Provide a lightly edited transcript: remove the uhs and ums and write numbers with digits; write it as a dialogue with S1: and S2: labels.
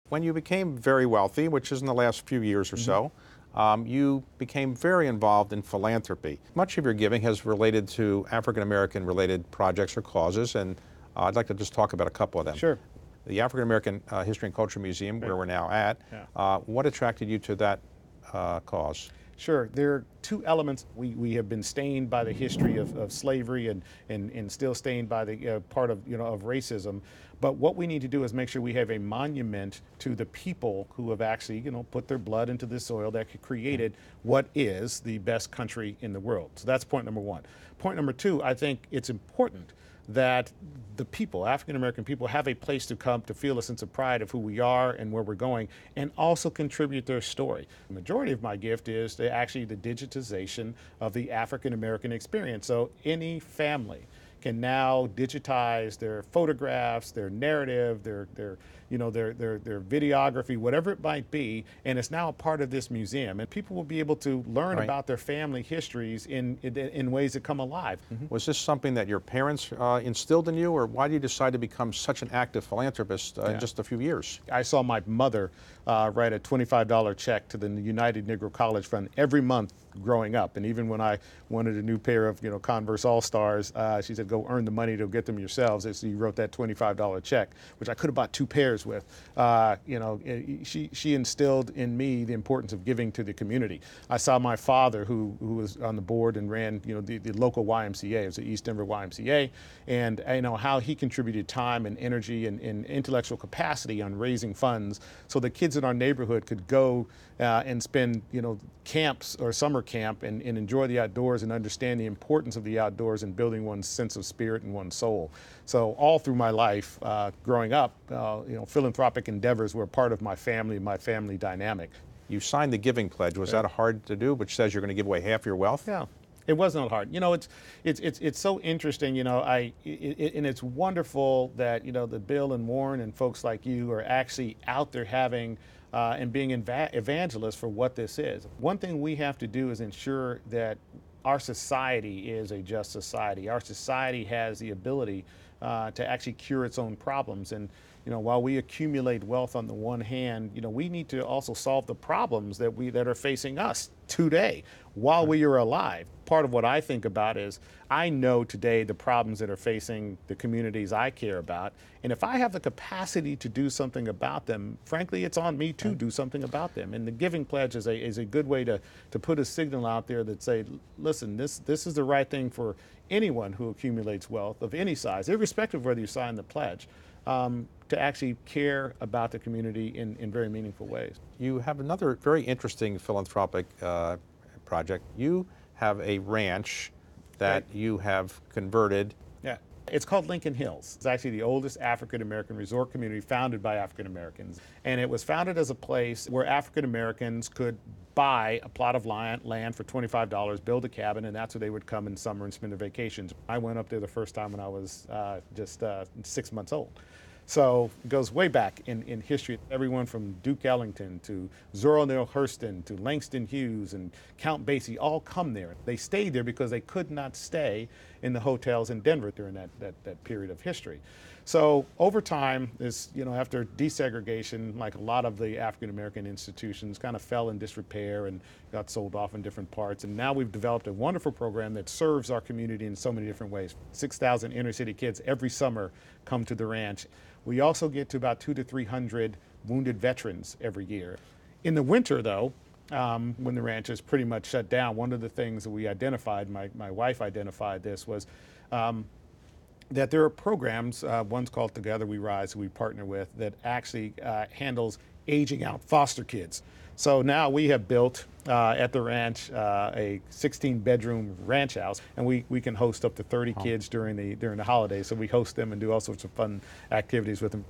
S1: When you became very wealthy, which is in the last few years or so, you became very involved in philanthropy. Much of your giving has related to African American related projects or causes, and I'd like to just talk about a couple of them.
S2: Sure.
S1: The African American History and Culture Museum, where we're now at, what attracted you to that cause?
S2: Sure. There are two elements. We have been stained by the history of slavery and still stained by the part of of racism. But what we need to do is make sure we have a monument to the people who have actually put their blood into this soil that created what is the best country in the world. So that's point number one. Point number two, I think it's important that the people, African American people, have a place to come to feel a sense of pride of who we are and where we're going, and also contribute their story. The majority of my gift is actually the digitization of the African American experience. So any family can now digitize their photographs, their narrative, their videography, whatever it might be, and it's now a part of this museum. And people will be able to learn about their family histories in ways that come alive.
S1: Was this something that your parents instilled in you, or why did you decide to become such an active philanthropist in just a few years?
S2: I saw my mother write a $25 check to the United Negro College Fund every month growing up. And even when I wanted a new pair of Converse All-Stars, she said, go earn the money to get them yourselves. So you wrote that $25 check, which I could have bought 2 pairs with. She instilled in me the importance of giving to the community. I saw my father, who was on the board and ran the local YMCA, it was the East Denver YMCA, and how he contributed time and energy and intellectual capacity on raising funds so the kids in our neighborhood could go and spend camps or summer camp and enjoy the outdoors and understand the importance of the outdoors and building one's sense of spirit and one's soul. So all through my life, growing up, philanthropic endeavors were part of my family dynamic.
S1: You signed the Giving Pledge. Was that hard to do, which says you're going to give away half your wealth?
S2: Yeah. It was not hard. It's so interesting. And it's wonderful that that Bill and Warren and folks like you are actually out there having and being evangelists for what this is. One thing we have to do is ensure that our society is a just society. Our society has the ability to actually cure its own problems. And while we accumulate wealth on the one hand, we need to also solve the problems that are facing us today while we are alive. Part of what I think about is I know today the problems that are facing the communities I care about, and if I have the capacity to do something about them, frankly, it's on me to do something about them. And the Giving Pledge is a good way to put a signal out there that say, listen, this is the right thing for anyone who accumulates wealth of any size, irrespective of whether you sign the pledge, to actually care about the community in very meaningful ways.
S1: You have another very interesting philanthropic project. You have a ranch that you have converted.
S2: Yeah. It's called Lincoln Hills. It's actually the oldest African American resort community founded by African Americans. And it was founded as a place where African Americans could buy a plot of land for $25, build a cabin, and that's where they would come in summer and spend their vacations. I went up there the first time when I was just 6 months old. So it goes way back in history. Everyone from Duke Ellington to Zora Neale Hurston to Langston Hughes and Count Basie all come there. They stayed there because they could not stay in the hotels in Denver during that period of history. So over time, after desegregation, like a lot of the African American institutions kind of fell in disrepair and got sold off in different parts. And now we've developed a wonderful program that serves our community in so many different ways. 6,000 inner city kids every summer come to the ranch. We also get to about 200 to 300 wounded veterans every year. In the winter, though, when the ranch is pretty much shut down, one of the things that we identified, my wife identified this, was that there are programs, one's called Together We Rise, who we partner with, that actually handles aging out foster kids. So now we have built at the ranch a 16-bedroom ranch house, and we can host up to 30 kids during the holidays. So we host them and do all sorts of fun activities with them.